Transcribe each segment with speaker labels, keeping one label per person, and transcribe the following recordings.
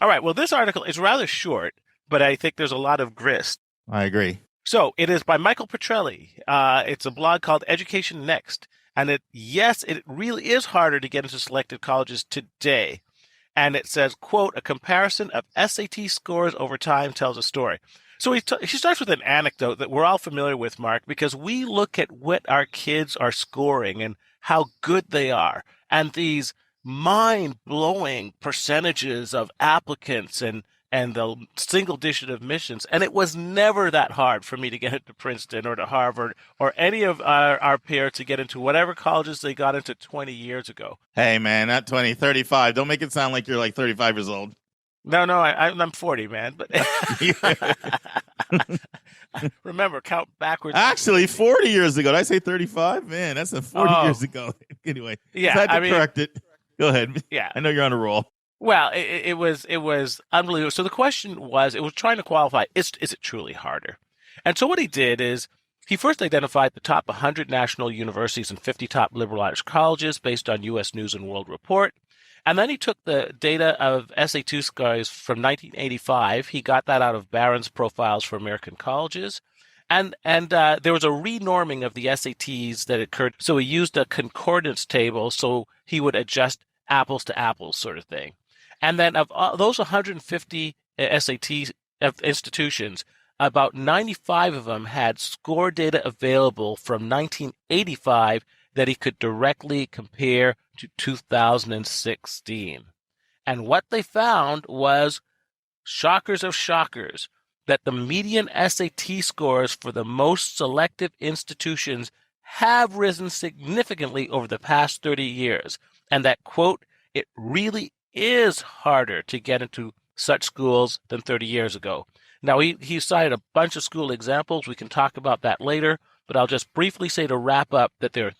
Speaker 1: All right. Well, this article is rather short, but I think there's a lot of grist.
Speaker 2: I agree.
Speaker 1: So it is by Michael Petrelli. It's a blog called Education Next. And yes, it really is harder to get into selected colleges today. And it says, quote, a comparison of SAT scores over time tells a story. So she starts with an anecdote that we're all familiar with, Mark, because we look at what our kids are scoring and how good they are. And these mind-blowing percentages of applicants and the single-digit admissions. And it was never that hard for me to get into Princeton or to Harvard or any of our peers to get into whatever colleges they got into 20 years ago.
Speaker 2: Hey, man, not 20, 35. Don't make it sound like you're like 35 years old.
Speaker 1: No, I'm 40, man. But remember, count backwards.
Speaker 2: Actually, 40 years ago. Did I say 35? Man, that's 40 years ago. Anyway,
Speaker 1: yeah,
Speaker 2: I had to correct it. Go ahead.
Speaker 1: Yeah,
Speaker 2: I know you're on a roll.
Speaker 1: Well, it was unbelievable. So the question was, it was trying to qualify, is it truly harder? And so what he did is he first identified the top 100 national universities and 50 top liberal arts colleges based on U.S. News and World Report. And then he took the data of SAT scores from 1985. He got that out of Barron's Profiles for American Colleges. And there was a renorming of the SATs that occurred. So he used a concordance table so he would adjust apples to apples sort of thing. And then of those 150 SAT institutions, about 95 of them had score data available from 1985 that he could directly compare to 2016. And what they found was, shockers of shockers, that the median SAT scores for the most selective institutions have risen significantly over the past 30 years. And that, quote, it really is harder to get into such schools than 30 years ago. Now, he cited a bunch of school examples. We can talk about that later, but I'll just briefly say to wrap up that there are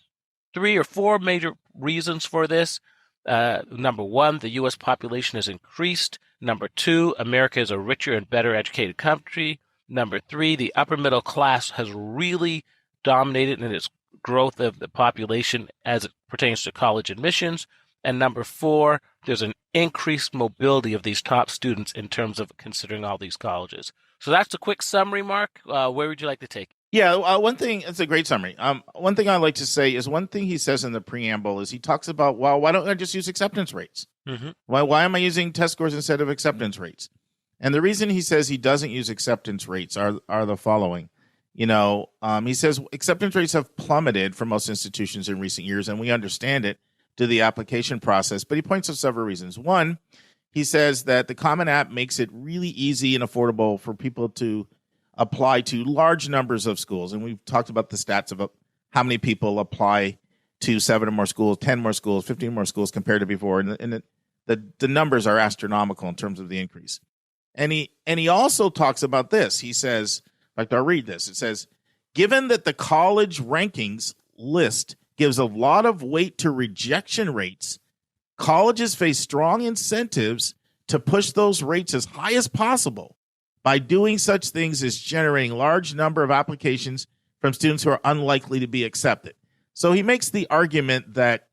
Speaker 1: 3 or 4 major reasons for this. Number one, the U.S. population has increased. Number two, America is a richer and better educated country. Number three, the upper middle class has really dominated in its growth of the population as it pertains to college admissions. And number four, there's an increased mobility of these top students in terms of considering all these colleges. So that's a quick summary, Mark. Where would you like to take it?
Speaker 2: Yeah, one thing, it's a great summary. One thing I like to say is one thing he says in the preamble is he talks about, well, why don't I just use acceptance rates?
Speaker 1: Mm-hmm.
Speaker 2: Why am I using test scores instead of acceptance rates? And the reason he says he doesn't use acceptance rates are the following. He says acceptance rates have plummeted for most institutions in recent years, and we understand it to the application process. But he points to several reasons. One, he says that the Common App makes it really easy and affordable for people to apply to large numbers of schools. And we've talked about the stats about how many people apply to 7 or more schools, 10 more schools, 15 more schools compared to before. And the numbers are astronomical in terms of the increase. And he also talks about this. He says, in fact, I'll read this. It says, given that the college rankings list gives a lot of weight to rejection rates, colleges face strong incentives to push those rates as high as possible by doing such things as generating large number of applications from students who are unlikely to be accepted. So he makes the argument that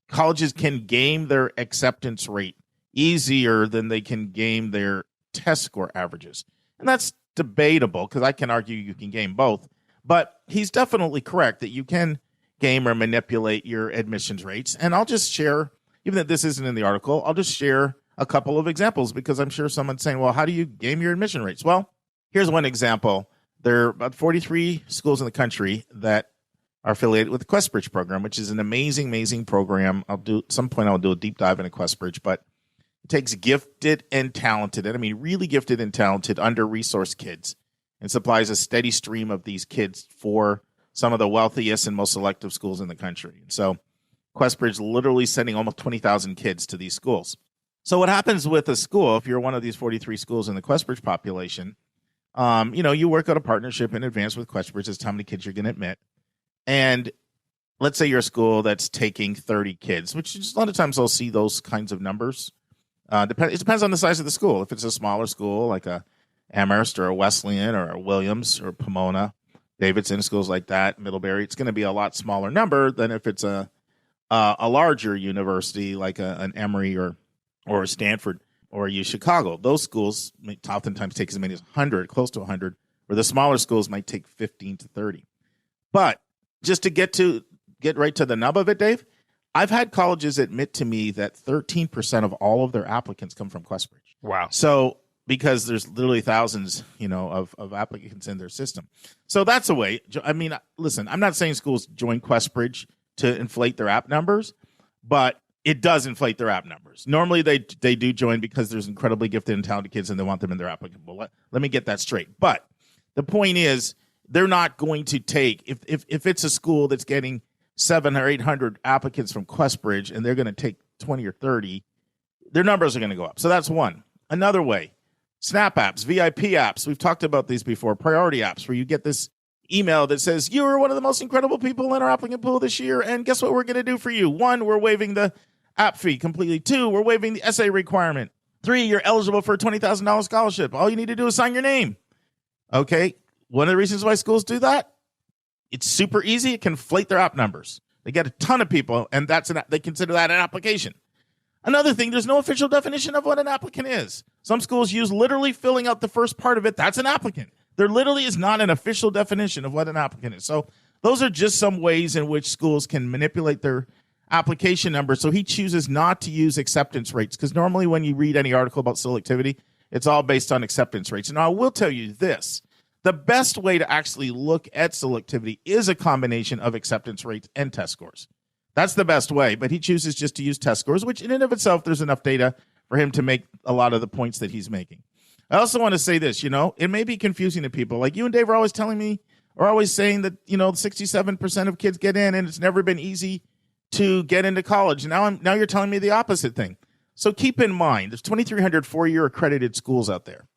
Speaker 2: colleges can game their acceptance rate easier than they can game their test score averages. And that's debatable because I can argue you can game both. But he's definitely correct that you can game or manipulate your admissions rates. And I'll just share, even though this isn't in the article, I'll just share a couple of examples because I'm sure someone's saying, well, how do you game your admission rates? Well, here's one example. There are about 43 schools in the country that are affiliated with the QuestBridge program, which is an amazing, amazing program. At some point I'll do a deep dive into QuestBridge, but it takes gifted and talented, and I mean really gifted and talented, under-resourced kids and supplies a steady stream of these kids for some of the wealthiest and most selective schools in the country. And so QuestBridge literally sending almost 20,000 kids to these schools. So what happens with a school, if you're one of these 43 schools in the QuestBridge population, you work out a partnership in advance with QuestBridge as to how many kids you're going to admit. And let's say you're a school that's taking 30 kids, which is a lot of times they'll see those kinds of numbers. It depends on the size of the school. If it's a smaller school like a Amherst or a Wesleyan or a Williams or Pomona, Davidson, schools like that, Middlebury, it's going to be a lot smaller number than if it's a larger university like an Emory or a Stanford. or U Chicago. Those schools may oftentimes take as many as 100, close to 100, where the smaller schools might take 15 to 30. But just to get right to the nub of it, Dave, I've had colleges admit to me that 13% of all of their applicants come from Questbridge.
Speaker 1: Wow.
Speaker 2: So because there's literally thousands, of applicants in their system. So that's a way. I mean, listen, I'm not saying schools join Questbridge to inflate their app numbers, but it does inflate their app numbers. Normally they do join because there's incredibly gifted and talented kids and they want them in their applicable. Let me get that straight. But the point is, they're not going to take, if it's a school that's getting 700 or 800 applicants from Questbridge and they're going to take 20 or 30, their numbers are going to go up. So that's one. Another way, Snap apps, VIP apps. We've talked about these before. Priority apps where you get this email that says, you are one of the most incredible people in our applicant pool this year. And guess what we're going to do for you? 1, we're waiving the app fee completely. 2, we're waiving the essay requirement. 3, you're eligible for a $20,000 scholarship. All you need to do is sign your name. Okay. One of the reasons why schools do that, it's super easy. It can inflate their app numbers. They get a ton of people, and they consider that an application. Another thing, there's no official definition of what an applicant is. Some schools use literally filling out the first part of it. That's an applicant. There literally is not an official definition of what an applicant is. So those are just some ways in which schools can manipulate their application number. So he chooses not to use acceptance rates, because normally when you read any article about selectivity, it's all based on acceptance rates. And I will tell you this. The best way to actually look at selectivity is a combination of acceptance rates and test scores. That's the best way, but he chooses just to use test scores, which in and of itself, there's enough data for him to make a lot of the points that he's making. I also want to say this, it may be confusing to people. Like you and Dave are always telling me, or always saying that, 67% of kids get in and it's never been easy to get into college. Now you're telling me the opposite thing. So keep in mind, there's 2,300 four-year accredited schools out there.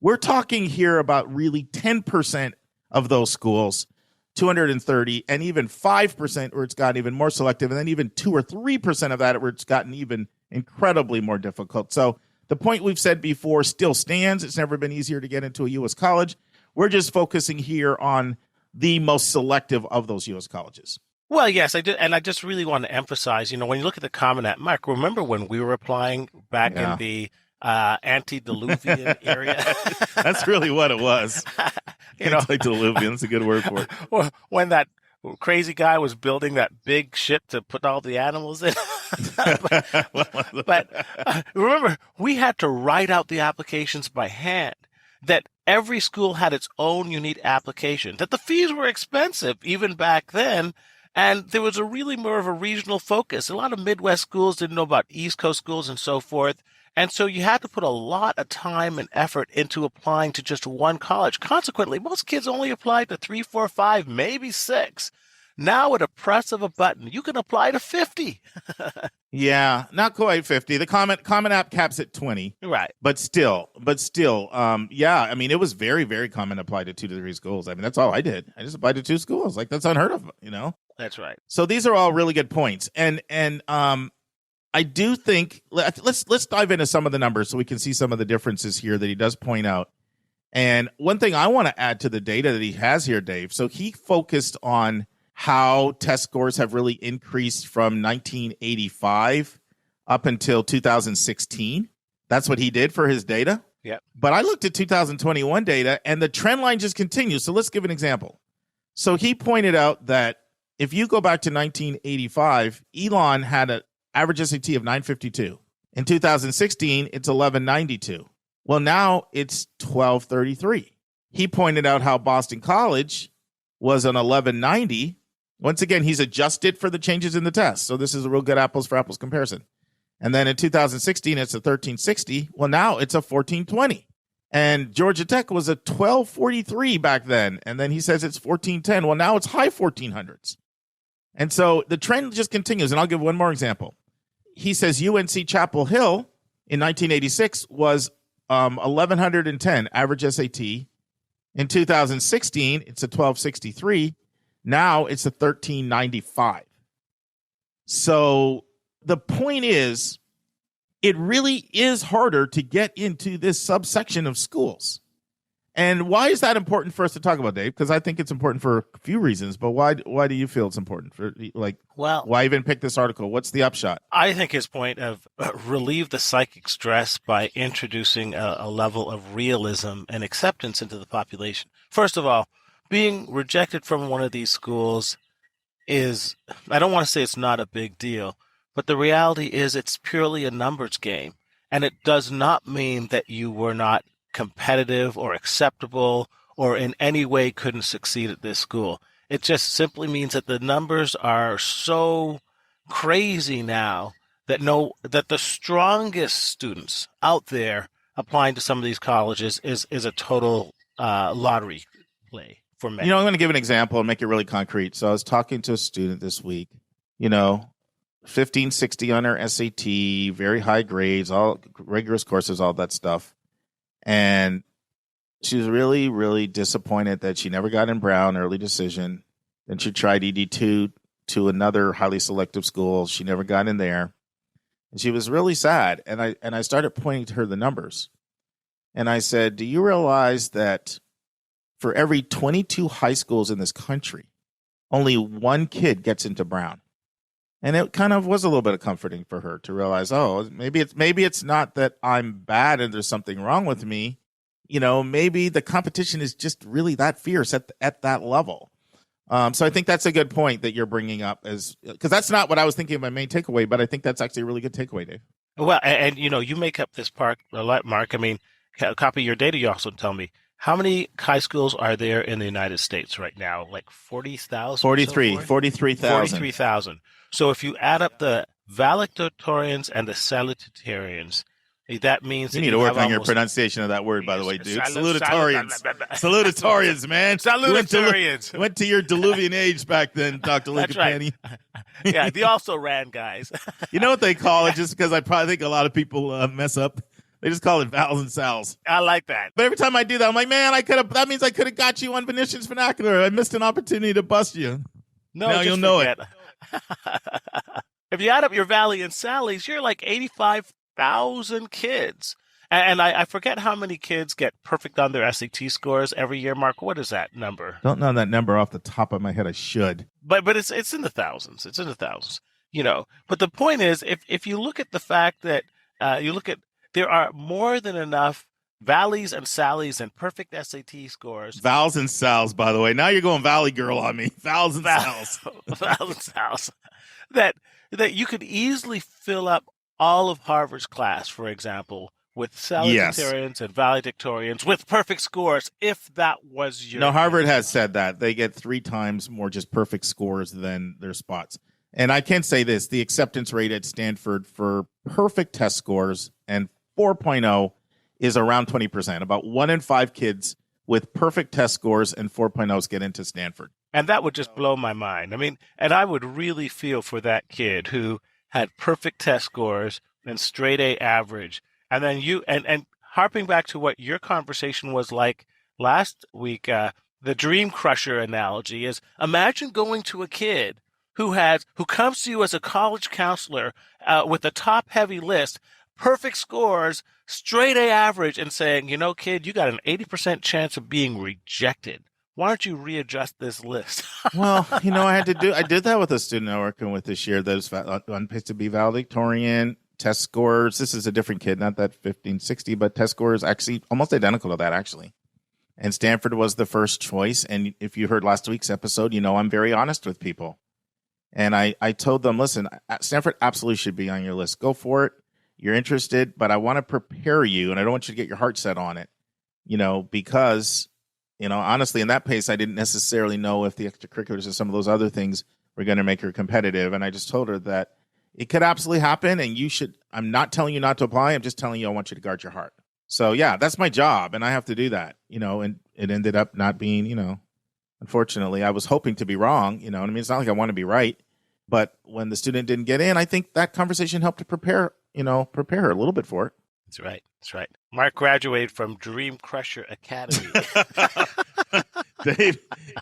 Speaker 2: We're talking here about really 10% of those schools, 230, and even 5% where it's gotten even more selective, and then even 2 or 3% of that where it's gotten even incredibly more difficult. So the point we've said before still stands. It's never been easier to get into a U.S. college. We're just focusing here on the most selective of those U.S. colleges.
Speaker 1: Well, yes, I did. And I just really want to emphasize, when you look at the Common App, Mark, remember when we were applying back in the antediluvian area?
Speaker 2: That's really what it was. Antediluvian, that's a good word for it.
Speaker 1: When that crazy guy was building that big ship to put all the animals in. but remember, we had to write out the applications by hand, that every school had its own unique application, that the fees were expensive even back then. And there was a really more of a regional focus. A lot of Midwest schools didn't know about East Coast schools and so forth. And so you had to put a lot of time and effort into applying to just one college. Consequently, most kids only applied to 3, 4, 5, maybe 6. Now, at a press of a button, you can apply to 50.
Speaker 2: Yeah, not quite 50. The Common App caps at 20.
Speaker 1: Right.
Speaker 2: But still, yeah, I mean, it was very, very common to apply to 2 to 3 schools. I mean, that's all I did. I just applied to 2 schools. Like, that's unheard of,
Speaker 1: That's right.
Speaker 2: So these are all really good points. And I do think, let's dive into some of the numbers so we can see some of the differences here that he does point out. And one thing I want to add to the data that he has here, Dave, so he focused on how test scores have really increased from 1985 up until 2016. That's what he did for his data.
Speaker 1: Yeah.
Speaker 2: But I looked at 2021 data and the trend line just continues. So let's give an example. So he pointed out that if you go back to 1985, Elon had an average SAT of 952. In 2016, it's 1192. Well, now it's 1233. He pointed out how Boston College was an 1190. Once again, he's adjusted for the changes in the test. So this is a real good apples for apples comparison. And then in 2016, it's a 1360. Well, now it's a 1420. And Georgia Tech was a 1243 back then. And then he says it's 1410. Well, now it's high 1400s. And so the trend just continues. And I'll give one more example. He says UNC Chapel Hill in 1986 was 1110 average SAT. In 2016, it's a 1263. Now it's a 1395. So the point is, it really is harder to get into this subsection of schools. And why is that important for us to talk about, Dave? Because I think it's important for a few reasons. But why do you feel it's important? For like,
Speaker 1: Well,
Speaker 2: why even pick this article? What's the upshot?
Speaker 1: I think his point of relieve the psychic stress by introducing a level of realism and acceptance into the population. First of all, being rejected from one of these schools is, I don't want to say it's not a big deal, but the reality is it's purely a numbers game. And it does not mean that you were not competitive or acceptable or in any way couldn't succeed at this school. It just simply means that the numbers are so crazy now that the strongest students out there applying to some of these colleges is a total lottery play for many.
Speaker 2: I'm going to give an example and make it really concrete. So I was talking to a student this week, 1560 on her SAT, very high grades, all rigorous courses, all that stuff. And she was really, really disappointed that she never got in Brown, early decision. Then she tried ED2 to another highly selective school. She never got in there. And she was really sad. And I started pointing to her the numbers. And I said, do you realize that for every 22 high schools in this country, only one kid gets into Brown? And it kind of was a little bit of comforting for her to realize, oh, maybe it's not that I'm bad and there's something wrong with me. Maybe the competition is just really that fierce at that level. So I think that's a good point that you're bringing up, because that's not what I was thinking of my main takeaway, but I think that's actually a really good takeaway, Dave.
Speaker 1: Well, and you make up this part a lot, Mark. I mean, copy your data. You also tell me how many high schools are there in the United States right now? Like 40,000?
Speaker 2: 43,000.
Speaker 1: 43,000. So if you add up the valedictorians and the salutatorians, that means
Speaker 2: you need to work on your pronunciation of that word, by the way, dude. Salutatorians. Salutatorians, man.
Speaker 1: Salutatorians.
Speaker 2: Went to your Diluvian age back then, Dr. Lincoln Penny.
Speaker 1: Yeah, they also ran, guys.
Speaker 2: You know what they call it, just because I probably think a lot of people mess up? They just call it vowels and sals.
Speaker 1: I like that.
Speaker 2: But every time I do that, I'm like, man, that means I could have got you on Venetian's vernacular. I missed an opportunity to bust you.
Speaker 1: No,
Speaker 2: now you'll know it.
Speaker 1: If you add up your Valley and Sally's, you're like 85,000 kids. And I forget how many kids get perfect on their SAT scores every year. Mark, what is that number?
Speaker 2: Don't know that number off the top of my head. I should.
Speaker 1: But it's in the thousands. It's in the thousands. But the point is, if you look at the fact that there are more than enough Valleys and Sallies and perfect SAT scores.
Speaker 2: Vowels and Sals, by the way. Now you're going Valley Girl on me. Vowels and Sals.
Speaker 1: Vowels and Sals. That you could easily fill up all of Harvard's class, for example, with salutatorians and valedictorians with perfect scores, if that was your...
Speaker 2: No, Harvard has said that. They get 3 times more just perfect scores than their spots. And I can say this, the acceptance rate at Stanford for perfect test scores and 4.0 is around 20%. About 1 in 5 kids with perfect test scores and 4.0s get into Stanford.
Speaker 1: And that would just blow my mind. I mean, and I would really feel for that kid who had perfect test scores and straight A average. And then and harping back to what your conversation was like last week, the dream crusher analogy is, imagine going to a kid who comes to you as a college counselor with a top heavy list, perfect scores, straight A average, and saying, kid, you got an 80% chance of being rejected. Why don't you readjust this list?
Speaker 2: Well, I did that with a student I'm working with this year that was on pace to be valedictorian. Test scores, this is a different kid, not that 1560, but test scores actually almost identical to that, actually. And Stanford was the first choice. And if you heard last week's episode, I'm very honest with people. And I told them, listen, Stanford absolutely should be on your list. Go for it. You're interested, but I want to prepare you, and I don't want you to get your heart set on it, because, honestly, in that pace, I didn't necessarily know if the extracurriculars or some of those other things were going to make her competitive. And I just told her that it could absolutely happen, and I'm not telling you not to apply. I'm just telling you I want you to guard your heart. So, yeah, that's my job, and I have to do that, and it ended up not being, unfortunately, I was hoping to be wrong, what I mean? It's not like I want to be right, but when the student didn't get in, I think that conversation helped to prepare her a little bit for it.
Speaker 1: That's right. That's right. Mark graduated from Dream Crusher Academy.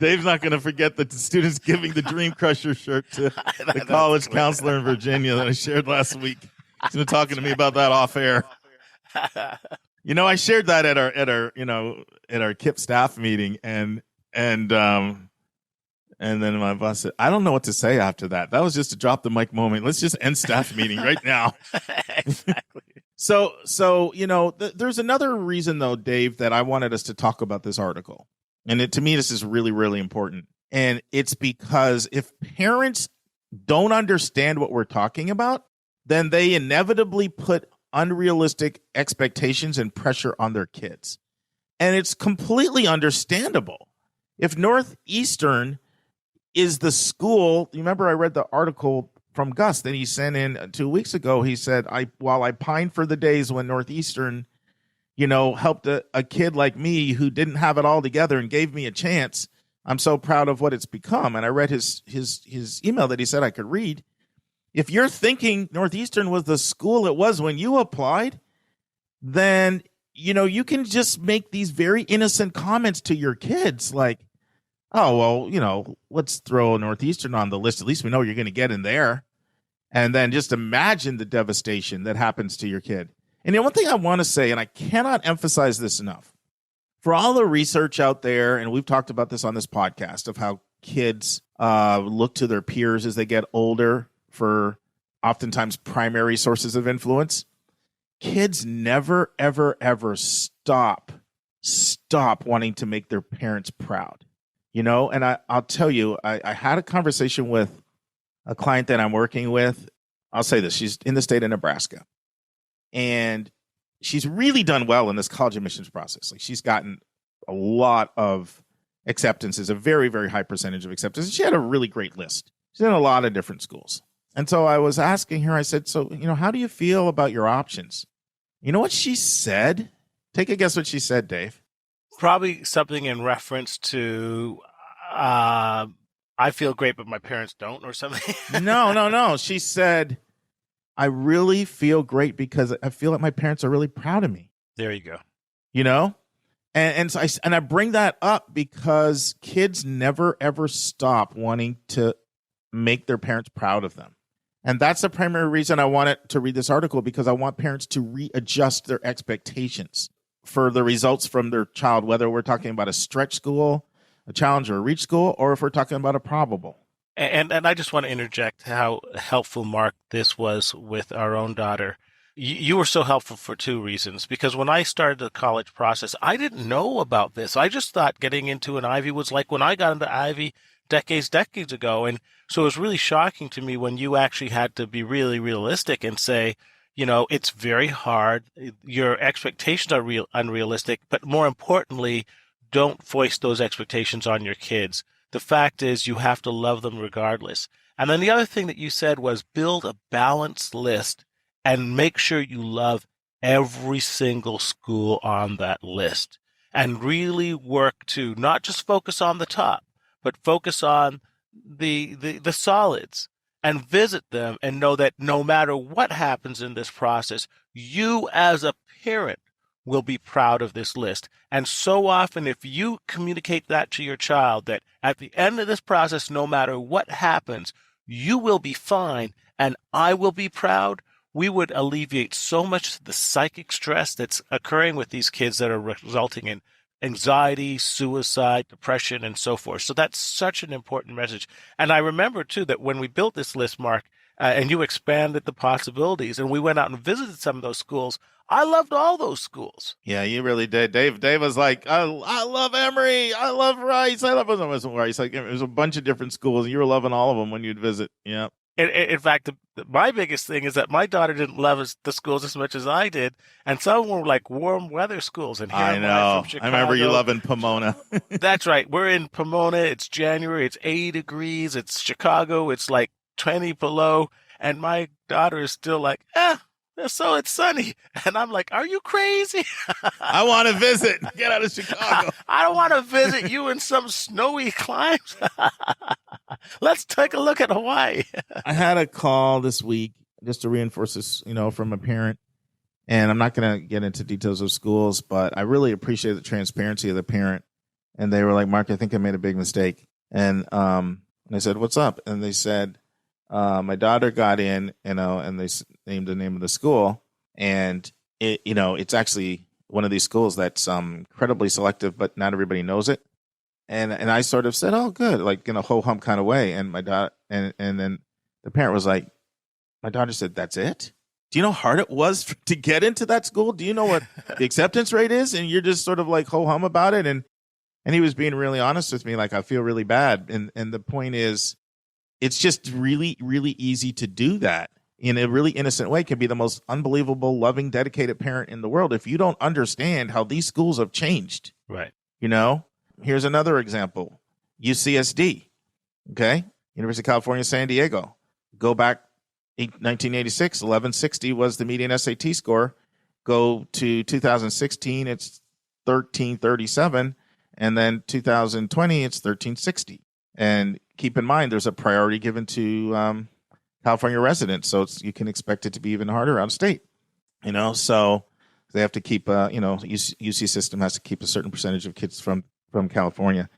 Speaker 2: Dave's not going to forget the students giving the Dream Crusher shirt to the college counselor in Virginia that I shared last week. He's been talking to me about that off air. I shared that at our KIP staff meeting, and then my boss said, I don't know what to say after that. That was just a drop the mic moment. Let's just end staff meeting right now.
Speaker 1: Exactly.
Speaker 2: So there's another reason, though, Dave, that I wanted us to talk about this article. And to me, this is really, really important. And it's because if parents don't understand what we're talking about, then they inevitably put unrealistic expectations and pressure on their kids. And it's completely understandable. If Northeastern is the school, you remember I read the article from Gus that he sent in 2 weeks ago. He said, while I pine for the days when Northeastern, helped a kid like me who didn't have it all together and gave me a chance, I'm so proud of what it's become. And I read his email that he said I could read. If you're thinking Northeastern was the school it was when you applied, then, you can just make these very innocent comments to your kids like, oh, well, let's throw Northeastern on the list. At least we know you're going to get in there. And then just imagine the devastation that happens to your kid. And one thing I want to say, and I cannot emphasize this enough, for all the research out there, and we've talked about this on this podcast, of how kids look to their peers as they get older for oftentimes primary sources of influence, kids never, ever, ever stop wanting to make their parents proud. And I'll tell you, I had a conversation with a client that I'm working with. I'll say this. She's in the state of Nebraska. And she's really done well in this college admissions process. Like, she's gotten a lot of acceptances, a very, very high percentage of acceptances. She had a really great list. She's in a lot of different schools. And so I was asking her, I said, so, how do you feel about your options? You know what she said? Take a guess what she said, Dave.
Speaker 1: Probably something in reference to I feel great, but my parents don't, or something.
Speaker 2: No. She said, I really feel great because I feel like my parents are really proud of me.
Speaker 1: There you go.
Speaker 2: And so I bring that up because kids never, ever stop wanting to make their parents proud of them. And that's the primary reason I wanted to read this article, because I want parents to readjust their expectations for the results from their child, whether we're talking about a stretch school, a challenge, or a reach school, or if we're talking about a probable.
Speaker 1: And I just want to interject how helpful, Mark, this was with our own daughter. You were so helpful for two reasons. Because when I started the college process, I didn't know about this. I just thought getting into an Ivy was like when I got into Ivy decades ago. And so it was really shocking to me when you actually had to be really realistic and say, it's very hard. Your expectations are unrealistic, but more importantly, don't foist those expectations on your kids. The fact is, you have to love them regardless. And then the other thing that you said was build a balanced list and make sure you love every single school on that list, and really work to not just focus on the top, but focus on the solids, and visit them, and know that no matter what happens in this process, you as a parent will be proud of this list. And so often, if you communicate that to your child, that at the end of this process, no matter what happens, you will be fine and I will be proud, we would alleviate so much of the psychic stress that's occurring with these kids that are resulting in anxiety, suicide, depression, and so forth. So that's such an important message. And I remember, too, that when we built this list, Mark, and you expanded the possibilities, and we went out and visited some of those schools, I loved all those schools.
Speaker 2: Yeah, you really did. Dave was like, I love Emory. I love Rice. I love Rice. Like, there's a bunch of different schools, and you were loving all of them when you'd visit. Yeah.
Speaker 1: In fact, my biggest thing is that my daughter didn't love the schools as much as I did, and some were like warm weather schools. And here
Speaker 2: I know.
Speaker 1: From Chicago.
Speaker 2: I remember you loving Pomona.
Speaker 1: That's right. We're in Pomona. It's January. It's 80 degrees. It's Chicago. It's like 20 below, and my daughter is still like, so it's sunny. And I'm like, are you crazy?
Speaker 2: I want to visit. Get out of Chicago.
Speaker 1: I don't want to visit you in some snowy climes. Let's take a look at Hawaii.
Speaker 2: I had a call this week just to reinforce this, from a parent. And I'm not going to get into details of schools, but I really appreciate the transparency of the parent. And they were like, Mark, I think I made a big mistake. And I said, what's up? And they said, my daughter got in, and they named the name of the school, and it's actually one of these schools that's incredibly selective, but not everybody knows it. And I sort of said, "Oh, good," like in a ho hum kind of way. And my daughter, and then the parent was like, my daughter said, "That's it? Do you know how hard it was to get into that school? Do you know what the acceptance rate is?" And you're just sort of like ho hum about it. And he was being really honest with me, like, I feel really bad. And the point is, it's just really, really easy to do that in a really innocent way. It can be the most unbelievable, loving, dedicated parent in the world if you don't understand how these schools have changed.
Speaker 1: Right.
Speaker 2: You know, here's another example. UCSD, okay? University of California, San Diego. Go back 1986, 1160 was the median SAT score. Go to 2016, it's 1337. And then 2020, it's 1360. And keep in mind, there's a priority given to California residents, so you can expect it to be even harder out of state. So they have to keep, UC system has to keep a certain percentage of kids from California,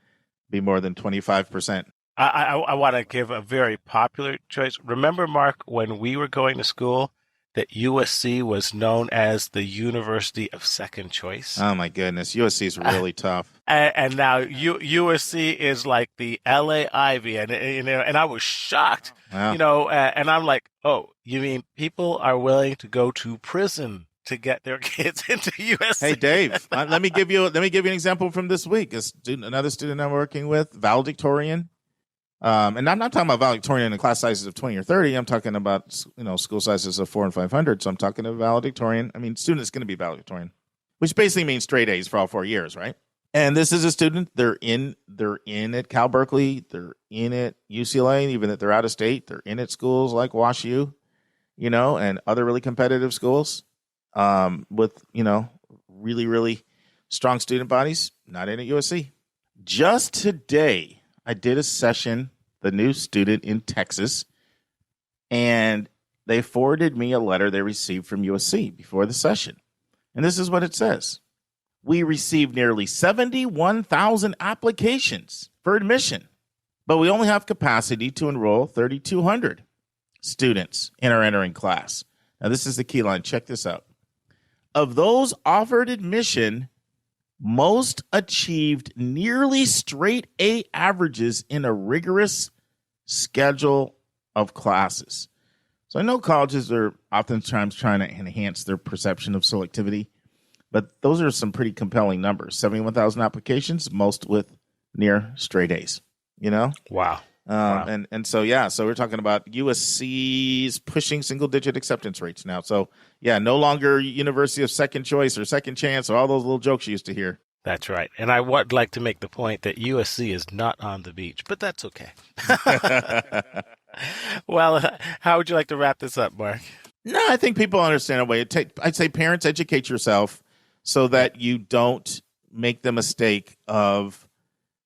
Speaker 2: be more than 25%.
Speaker 1: I want to give a very popular choice. Remember, Mark, when we were going to school, that USC was known as the University of Second Choice.
Speaker 2: Oh my goodness, USC is really tough.
Speaker 1: And now USC is like the LA Ivy, and I was shocked.
Speaker 2: Wow.
Speaker 1: And I'm like, oh, you mean people are willing to go to prison to get their kids into USC?
Speaker 2: Hey, Dave, let me give you an example from this week. Another student I'm working with, valedictorian. And I'm not talking about valedictorian in class sizes of 20 or 30. I'm talking about, school sizes of 400 and 500. So I'm talking to valedictorian. I mean, student is going to be valedictorian, which basically means straight A's for all 4 years, right? And this is a student. They're in at Cal Berkeley. They're in at UCLA, even if they're out of state. They're in at schools like WashU, and other really competitive schools, with, really, really strong student bodies. Not in at USC. Just today, I did a session, the new student in Texas, and they forwarded me a letter they received from USC before the session. And this is what it says. We received nearly 71,000 applications for admission, but we only have capacity to enroll 3,200 students in our entering class. Now, this is the key line. Check this out. Of those offered admission, most achieved nearly straight A averages in a rigorous schedule of classes. So I know colleges are oftentimes trying to enhance their perception of selectivity, but those are some pretty compelling numbers. 71,000 applications, most with near straight A's,
Speaker 1: Wow. Wow.
Speaker 2: And so we're talking about USC's pushing single-digit acceptance rates now. So, no longer University of Second Choice or Second Chance or all those little jokes you used to hear.
Speaker 1: That's right. And I would like to make the point that USC is not on the beach, but that's okay. Well, how would you like to wrap this up, Mark?
Speaker 2: No, I think people understand a way. I'd say parents, educate yourself so that you don't make the mistake of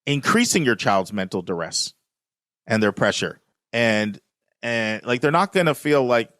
Speaker 2: increasing your child's mental duress and their pressure. And like, they're not going to feel like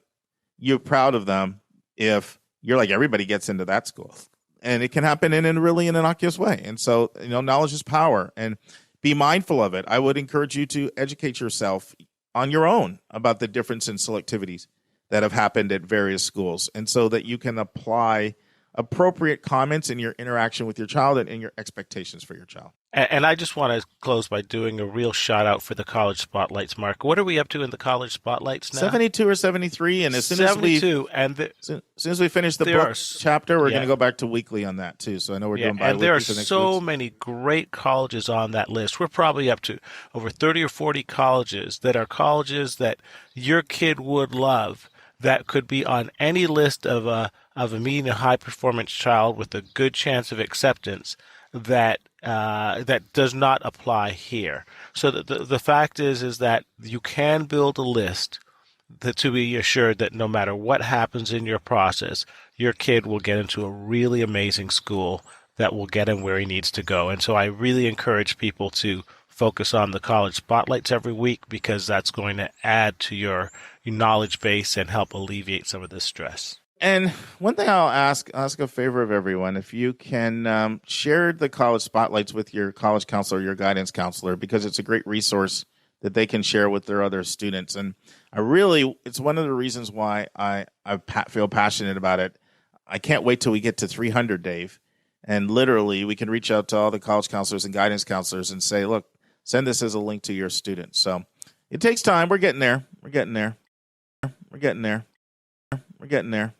Speaker 2: you're proud of them if you're like, everybody gets into that school. And it can happen in a really innocuous way. And so, knowledge is power, and be mindful of it. I would encourage you to educate yourself on your own about the difference in selectivities that have happened at various schools, and so that you can apply appropriate comments in your interaction with your child and in your expectations for your child.
Speaker 1: And I just want to close by doing a real shout out for the college spotlights, Mark. What are we up to in the college spotlights now?
Speaker 2: 72 or 73, and as soon
Speaker 1: 72,
Speaker 2: as soon as we finish the book chapter, we're going to go back to weekly on that too. So I know we're doing bi-weekly.
Speaker 1: And there are so many great colleges on that list. We're probably up to over 30 or 40 colleges that are colleges that your kid would love, that could be on any list of a median high performance child with a good chance of acceptance that does not apply here. So the fact is that you can build a list to be assured that no matter what happens in your process, your kid will get into a really amazing school that will get him where he needs to go. And so I really encourage people to focus on the college spotlights every week, because that's going to add to your knowledge base and help alleviate some of this stress.
Speaker 2: And one thing I'll ask a favor of everyone, if you can share the college spotlights with your college counselor, your guidance counselor, because it's a great resource that they can share with their other students. And it's one of the reasons why I feel passionate about it. I can't wait till we get to 300, Dave. And literally, we can reach out to all the college counselors and guidance counselors and say, look, send this as a link to your students. So it takes time. We're getting there. We're getting there. We're getting there. We're getting there.